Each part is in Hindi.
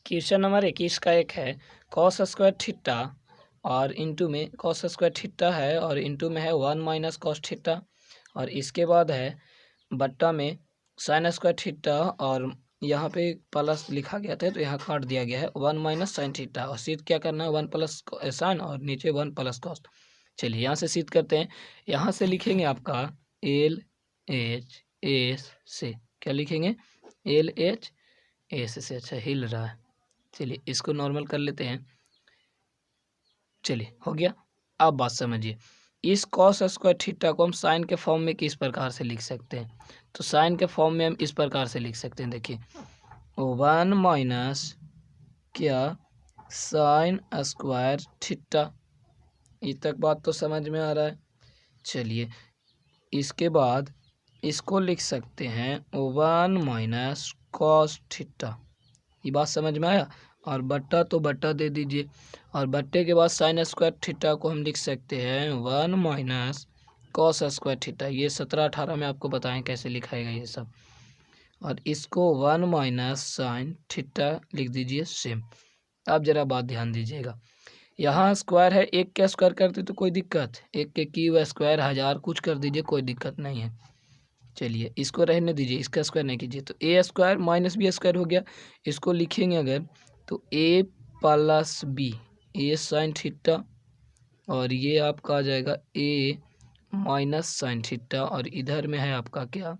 क्वेश्चन नंबर 21 का एक है कॉस स्क्वायर थीटा और इंटू में कॉस स्क्वायर थीटा है और इंटू में है 1 माइनस कॉस थीटा और इसके बाद है बट्टा में साइन स्क्वायर थीटा और यहाँ पे प्लस लिखा गया था तो यहाँ काट दिया गया है 1 माइनस साइन थीटा और सीध क्या करना है 1 प्लस साइन और नीचे 1 प्लस कॉस। चलिए यहाँ से सीध करते हैं। यहाँ से लिखेंगे आपका एल एच एस से क्या लिखेंगे एल एच एस से। अच्छा हिल रहा है, चलिए इसको नॉर्मल कर लेते हैं। चलिए हो गया। अब बात समझिए, इस कॉस स्क्वायर थीटा को हम साइन के फॉर्म में किस प्रकार से लिख सकते हैं। तो साइन के फॉर्म में हम इस प्रकार से लिख सकते हैं, देखिए 1 माइनस क्या साइन स्क्वायर थीटा। ये तक बात तो समझ में आ रहा है। चलिए इसके बाद इसको लिख सकते हैं 1 माइनस कॉस थीटा। ये बात समझ में आया। और बट्टा तो बट्टा दे दीजिए और बट्टे के बाद साइन स्क्वायर थीटा को हम लिख सकते हैं 1 माइनस कॉस स्क्वायर थीटा। ये 17-18 में आपको बताएं कैसे लिखाएगा ये सब। और इसको 1 माइनस साइन थीटा लिख दीजिए सेम। अब जरा बात ध्यान दीजिएगा, यहाँ स्क्वायर है, एक का स्क्वायर करते तो कोई दिक्कत, एक के क्यूब स्क्वायर 1000 कुछ कर दीजिए कोई दिक्कत नहीं है। चलिए इसको रहने दीजिए, इसका स्क्वायर नहीं कीजिए। तो ए स्क्वायर माइनस बी स्क्वायर हो गया। इसको लिखेंगे अगर तो ए प्लस बी ए साइन थीटा और ये आपका आ जाएगा ए माइनस साइन थीटा और इधर में है आपका क्या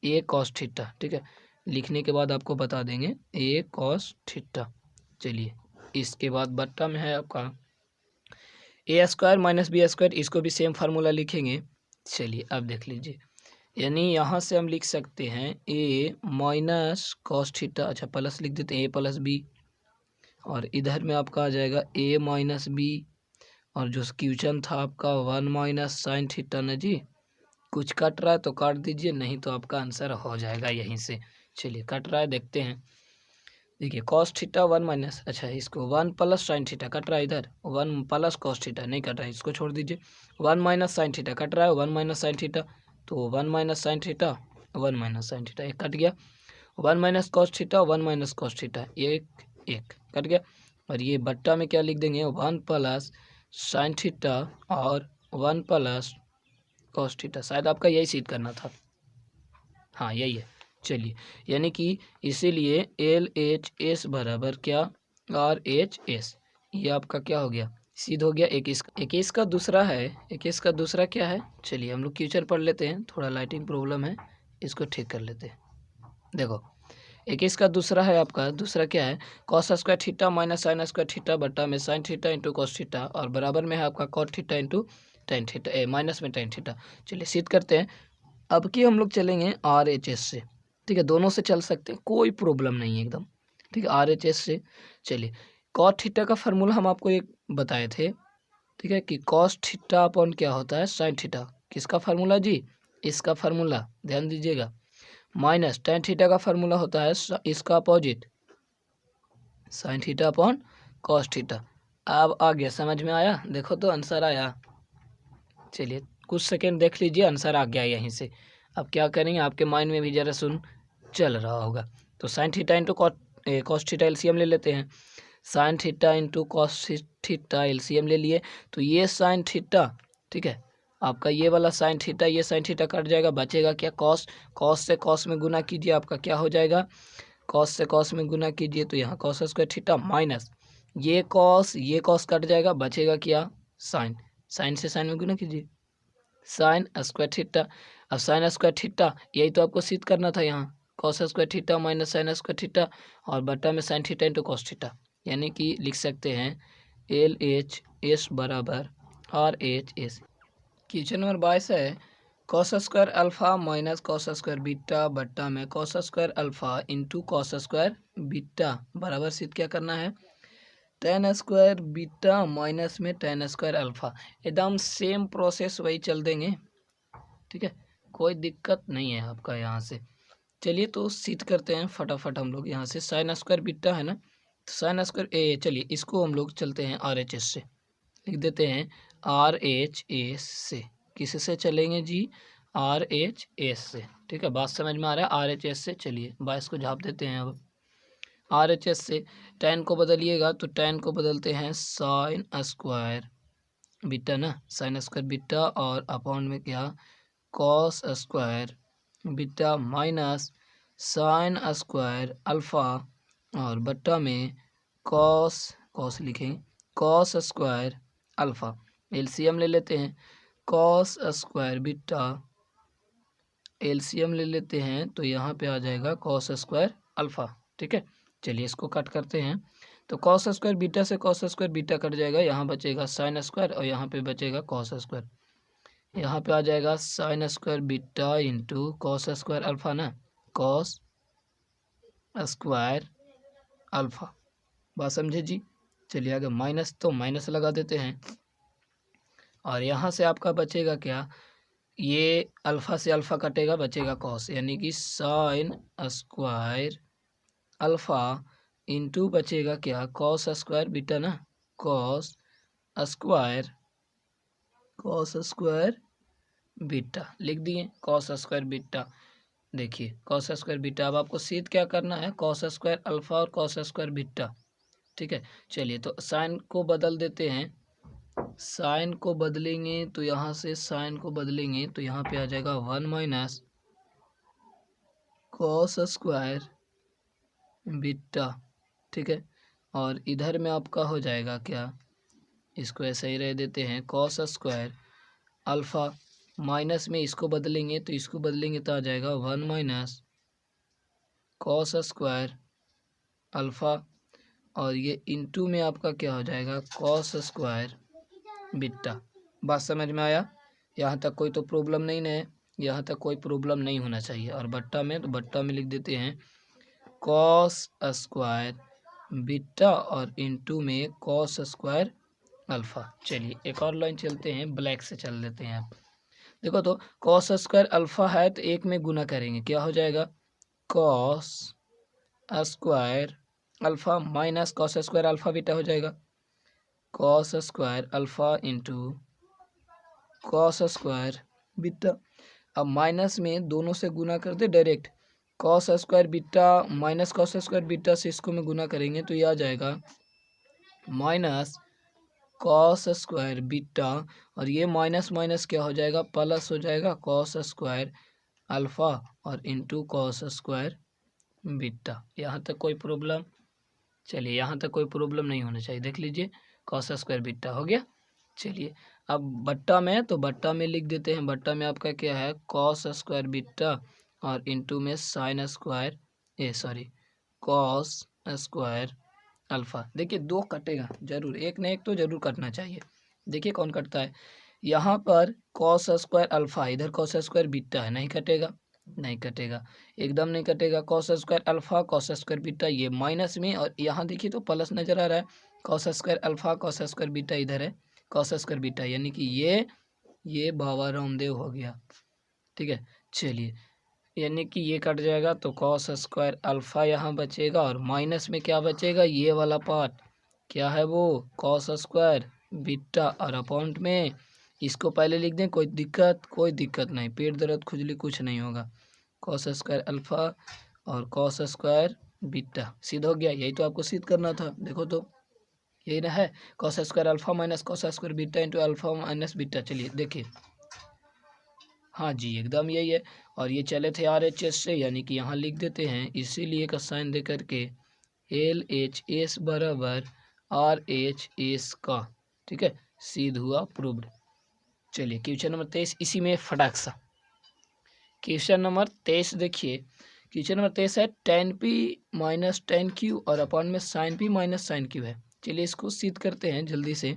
ए कॉस थीटा। ठीक है, लिखने के बाद आपको बता देंगे ए कॉस थीटा। चलिए इसके बाद बट्टा में है आपका ए स्क्वायर माइनस बी स्क्वायर, इसको भी सेम फार्मूला लिखेंगे। चलिए अब देख लीजिए, यानी यहाँ से हम लिख सकते हैं ए माइनस कॉस थीटा। अच्छा प्लस लिख देते हैं ए प्लस बी और इधर में आपका आ जाएगा ए माइनस बी और जो क्वेश्चन था आपका 1 माइनस साइन थीटा ना जी। कुछ कट रहा है तो काट दीजिए, नहीं तो आपका आंसर हो जाएगा यहीं से। चलिए कट रहा है देखते हैं, देखिए कॉस थीटा 1 माइनस, अच्छा इसको 1 प्लस साइन थीटा कट रहा है, इधर 1 प्लस कॉस थीटा नहीं कट रहा है, इसको छोड़ दीजिए। 1 माइनस साइन थीटा कट रहा है, 1 माइनस साइन थीटा तो 1 minus sine theta 1 minus sine theta, एक कट गया। 1 minus cos theta 1 minus cos theta एक एक कट गया। और ये बट्टा में क्या लिख देंगे 1 प्लस साइन थीटा और 1 प्लस कॉस थीटा। शायद आपका यही सीध करना था, हाँ यही है। चलिए यानी कि इसीलिए एल एच एस बराबर क्या आर एच एस, ये आपका क्या हो गया सीध हो गया। 21 का दूसरा है, 21 का दूसरा क्या है, चलिए हम लोग क्वेश्चन पढ़ लेते हैं, थोड़ा लाइटिंग प्रॉब्लम है इसको ठीक कर लेते हैं। देखो 21 का दूसरा है आपका, दूसरा क्या है cos square theta minus sine square theta बट्टा में sine theta into cos theta और बराबर में है आपका cot theta into tan theta minus में टेन थीटा। चलिए सीध करते हैं। अब की हम लोग चलेंगे आर एच एस से, ठीक है दोनों से चल सकते हैं कोई प्रॉब्लम नहीं है एकदम, ठीक है आर एच एस से। चलिए कॉट थीटा का फार्मूला हम आपको एक बताए थे, ठीक है कि कॉस थीटा अपॉन क्या होता है साइन थीटा। किसका फार्मूला जी, इसका फार्मूला ध्यान दीजिएगा। माइनस टेन थीटा का फार्मूला होता है इसका opposite sine theta upon cos theta. अब आ गया समझ में आया, देखो तो आंसर आया। चलिए कुछ सेकेंड देख लीजिए, आंसर आ गया यहीं से। अब क्या करेंगे आपके माइंड में भी जरा सुन चल रहा होगा। तो sign theta into cos theta LCM ले लेते हैं। Sign theta into cos theta LCM ले लिए तो ये साइन थीटा, ठीक है आपका ये वाला साइन थीटा ये साइन थीटा कट जाएगा, बचेगा क्या कॉस। कॉस से कॉस में गुना कीजिए, आपका क्या हो जाएगा कॉस से कॉस में गुना कीजिए तो यहाँ कॉस स्क्वायर थीटा माइनस ये कॉस कट जाएगा, बचेगा क्या साइन। साइन से साइन में गुना कीजिए साइन स्क्वायर थीटा। अब साइन स्क्वायर थीटा यही तो आपको सिद्ध करना था, यहाँ cos square theta minus sine square theta और बट्टा में sine theta into cos theta, यानी कि लिख सकते हैं एल एच एस बराबर R H S. Question number 22 है cos square alpha minus cos square beta बट्टा में cos square alpha into cos square beta बराबर सिद्ध क्या करना है टेन स्क्वायर बीटा माइनस में टेन स्क्वायर अल्फा। एकदम सेम प्रोसेस वही चल देंगे, ठीक है कोई दिक्कत नहीं है आपका यहाँ से। चलिए तो सिद्ध करते हैं फटाफट हम लोग यहाँ से। साइन स्क्वायर बीटा है ना, तो साइन स्क्वायर चलिए इसको हम लोग चलते हैं आर एच एस से, लिख देते हैं आर एच एस से। किससे चलेंगे जी आर एच एस से, ठीक है बात समझ में आ रहा है आर एच एस से। चलिए 22 को झाप देते हैं अब RHS से tan को बदलिएगा तो tan को बदलते हैं साइन स्क्वायर बीटा ना, साइन स्क्वायर बीटा और अपॉन में क्या cos square beta minus sine square alpha और बट्टा में कॉस लिखेंगे कॉस स्क्वायर अल्फ़ा। एलसीएम ले लेते हैं, कॉस स्क्वायर बीटा एलसीएम ले लेते हैं तो यहाँ पे आ जाएगा कॉस स्क्वायर अल्फ़ा। ठीक है, चलिए इसको कट करते हैं। तो कॉस स्क्वायर बीटा से कॉस स्क्वायर बीटा कट जाएगा, यहाँ बचेगा साइन स्क्वायर और यहाँ पे बचेगा कॉस स्क्वायर। यहाँ पे आ जाएगा sine square beta into cos square alpha ना, कॉस स्क्वायर अल्फ़ा। बात समझे जी। चलिए आगे माइनस, तो माइनस लगा देते हैं और यहाँ से आपका बचेगा क्या, ये अल्फ़ा से अल्फ़ा कटेगा, बचेगा कॉस, यानी कि साइन स्क्वायर अल्फ़ा इंटू बचेगा क्या कॉस स्क्वायर बीटा ना, कॉस स्क्वायर बीटा लिख दिए, कॉस स्क्वायर बीटा। देखिए कॉस स्क्वायर बीटा, अब आपको सीध क्या करना है, कॉस स्क्वायर अल्फ़ा और कॉस स्क्वायर बीटा। ठीक है, चलिए तो साइन को बदल देते हैं, साइन को बदलेंगे तो यहाँ से साइन को बदलेंगे तो यहाँ पे आ जाएगा 1 माइनस कॉस स्क्वायर बीटा। ठीक है, और इधर में आपका हो जाएगा क्या, इसको ऐसे ही रह देते हैं कॉस स्क्वायर अल्फ़ा, माइनस में इसको बदलेंगे तो आ जाएगा 1 माइनस कॉस स्क्वायर अल्फ़ा और ये इंटू में आपका क्या हो जाएगा कॉस स्क्वायर बीटा। बात समझ में आया, यहाँ तक कोई तो प्रॉब्लम नहीं है, यहाँ तक कोई प्रॉब्लम नहीं होना चाहिए। और बट्टा में, तो बट्टा में लिख देते हैं कॉस स्क्वायर बीटा और इंटू में कॉस स्क्वायर अल्फ़ा। चलिए एक और लाइन चलते हैं, ब्लैक से चल देते हैं। आप देखो तो कॉस स्क्वायर अल्फ़ा है तो एक में गुना करेंगे, क्या हो जाएगा cos square alpha minus cos square alpha beta हो जाएगा, cos square alpha into cos square beta. अब माइनस में दोनों से गुना कर दे direct, cos square beta minus cos square beta से इसको में गुना करेंगे तो ये आ जाएगा माइनस कॉस स्क्वायर बीटा और ये माइनस माइनस क्या हो जाएगा प्लस हो जाएगा कॉस स्क्वायर अल्फ़ा और इंटू कॉस स्क्वायर बीटा। यहाँ तक कोई प्रॉब्लम, चलिए यहाँ तक कोई प्रॉब्लम नहीं होना चाहिए। देख लीजिए कॉस स्क्वायर बीटा हो गया। चलिए अब बट्टा में, तो बट्टा में लिख देते हैं, बट्टा में आपका क्या है कॉस स्क्वायर बीटा और इंटू में sine square cos square alpha. देखिए दो कटेगा जरूर, एक न एक तो जरूर कटना चाहिए। देखिए कौन कटता है, यहाँ पर कॉस स्क्वायर अल्फ़ा, इधर कॉस स्क्वायर बीटा है, नहीं कटेगा, नहीं कटेगा, एकदम नहीं कटेगा। Cos square alpha cos square beta ये माइनस में, और यहाँ देखिए तो प्लस नज़र आ रहा है, cos square alpha cos square beta इधर है कॉस स्क्वायर बीटा, यानी कि ये बाबा रामदेव हो गया। ठीक है, चलिए यानी कि ये कट जाएगा तो कॉस स्क्वायर अल्फ़ा यहाँ बचेगा और माइनस में क्या बचेगा, ये वाला पार्ट क्या है वो कॉस स्क्वायर बीटा और अपॉइंट में इसको पहले लिख दें, कोई दिक्कत नहीं, पेट दर्द खुजली कुछ नहीं होगा। कॉस स्क्वायर अल्फ़ा और कॉस स्क्वायर बीटा सिद्ध हो गया, यही तो आपको सिद्ध करना था। देखो तो यही ना है, cos square alpha minus cos square beta into alpha minus beta. चलिए देखिए, हाँ जी एकदम यही है। और ये चले थे RHS से, यानी कि यहाँ लिख देते हैं, इसीलिए का साइन दे करके LHS बराबर RHS का। ठीक है, सिद्ध हुआ, प्रूव्ड। चलिए क्वेश्चन नंबर 23 इसी में फटाक सा। क्वेश्चन नंबर 23 देखिए, क्वेश्चन नंबर 23 है tan p minus tan q और अपॉन में sin p minus sin q है। चलिए इसको सिद्ध करते हैं जल्दी से।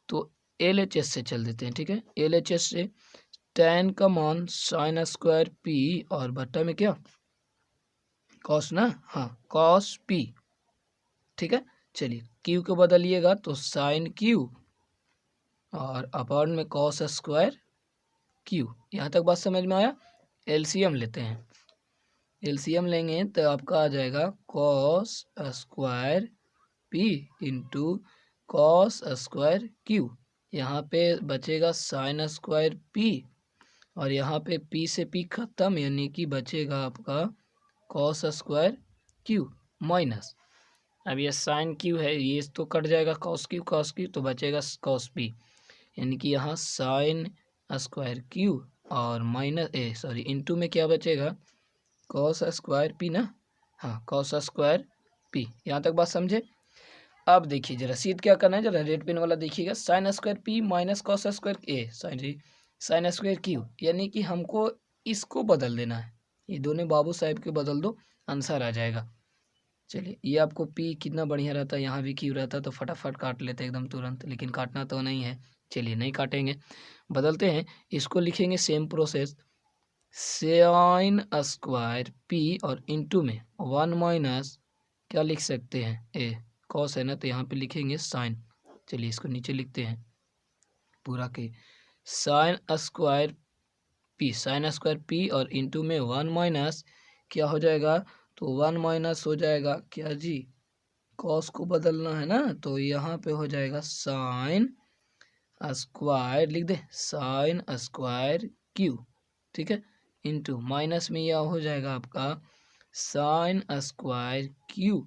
तो LHS से चल देते हैं। ठीक है, LHS से tan का मान sin स्क्वायर p और बट्टा में क्या cos ना, हाँ cos p। ठीक है, चलिए q को बदलिएगा तो sin q और अपॉन में cos स्क्वायर q। यहाँ तक बात समझ में आया। एलसीएम लेते हैं, एलसीएम लेंगे तो आपका आ जाएगा cos square p into cos square q। यहाँ पे बचेगा साइन स्क्वायर p और यहाँ पे p से p खत्म, यानी कि बचेगा आपका कॉस स्क्वायर q। माइनस, अब ये साइन क्यू है, ये तो कट जाएगा कॉस क्यू, तो बचेगा कॉस पी, यानी कि यहाँ साइन स्क्वायर क्यू और माइनस इंटू में क्या बचेगा, कॉस स्क्वायर पी ना, हाँ कॉस स्क्वायर पी। यहाँ तक बात समझे। अब देखिए जरा सीध क्या करना है, जरा रेड पेन वाला देखिएगा, sine square P minus cos square sine square Q, यानी कि हमको इसको बदल देना है, ये दोनों बाबू साहब के बदल दो, आंसर आ जाएगा। चलिए ये आपको पी कितना बढ़िया रहता है, यहाँ भी क्यू रहता तो फटाफट काट लेते एकदम तुरंत, लेकिन काटना तो नहीं है, चलिए नहीं काटेंगे, बदलते हैं, इसको लिखेंगे same process, sine square P और इंटू में 1 माइनस क्या लिख सकते हैं, ए कॉस है ना, तो यहाँ पे लिखेंगे साइन। चलिए इसको नीचे लिखते हैं पूरा के, साइन स्क्वायर पी और इंटू में 1 माइनस क्या हो जाएगा, तो 1 माइनस हो जाएगा क्या जी, कॉस को बदलना है ना, तो यहाँ पे हो जाएगा साइन स्क्वायर, लिख दे साइन स्क्वायर क्यू, ठीक है, इंटू माइनस में यह हो जाएगा आपका साइन स्क्वायर क्यू,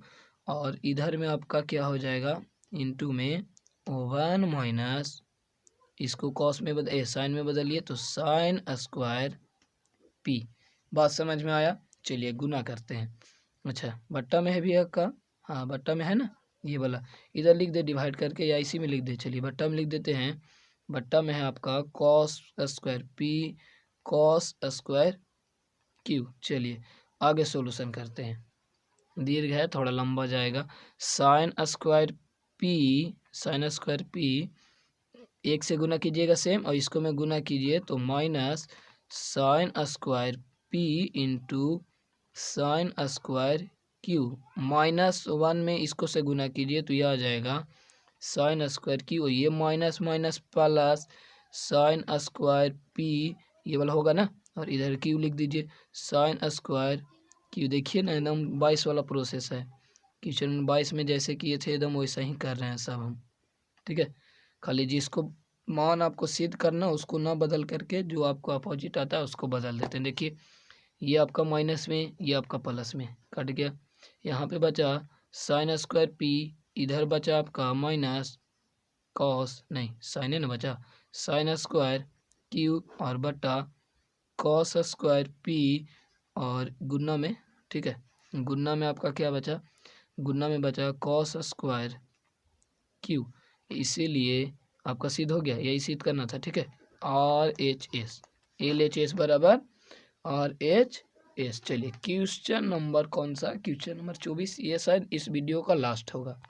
और इधर में आपका क्या हो जाएगा, इंटू में 1 माइनस, इसको कॉस में साइन में बदलिए तो साइन स्क्वायर पी। बात समझ में आया। चलिए गुना करते हैं। अच्छा बट्टा में है भी का, हाँ बट्टा में है ना, ये वाला इधर लिख दे डिवाइड करके, या इसी में लिख दे, चलिए बट्टा में लिख देते हैं। बट्टा में है आपका cos square P cos square Q. चलिए आगे सॉल्यूशन करते हैं, दीर्घ है थोड़ा लंबा जाएगा। साइन स्क्वायर पी एक से गुना कीजिएगा सेम, और इसको में गुना कीजिए तो minus sine square P into sine square Q, -1 में इसको से गुना कीजिए तो यह आ जाएगा साइन स्क्वायर क्यू, ये minus minus plus sine square P, ये वाला होगा ना, और इधर क्यू लिख दीजिए साइन स्क्वायर क्यू। देखिए ना एकदम 22 वाला प्रोसेस है, क्वेश्चन 22 में जैसे किए थे एकदम वैसा ही कर रहे हैं सब हम, ठीक है। खाली जिसको मान आपको सिद्ध करना उसको ना बदल करके जो आपको अपोजिट आता है उसको बदल देते हैं। देखिए ये आपका माइनस में, ये आपका प्लस में कट गया, यहाँ पे बचा साइन स्क्वायर पी, इधर बचा आपका माइनस कॉस नहीं साइन है ना बचा, साइन स्क्वायर क्यू और बटा कॉस स्क्वायर पी और गुना में, ठीक है, गुना में आपका क्या बचा, गुना में बचा कॉस स्क्वायर क्यू, इसीलिए आपका सिद्ध हो गया, यही सिद्ध करना था, ठीक है। RHS LHS बराबर RHS। चलिए क्वेश्चन नंबर कौन सा, क्वेश्चन नंबर 24, ये शायद इस वीडियो का लास्ट होगा।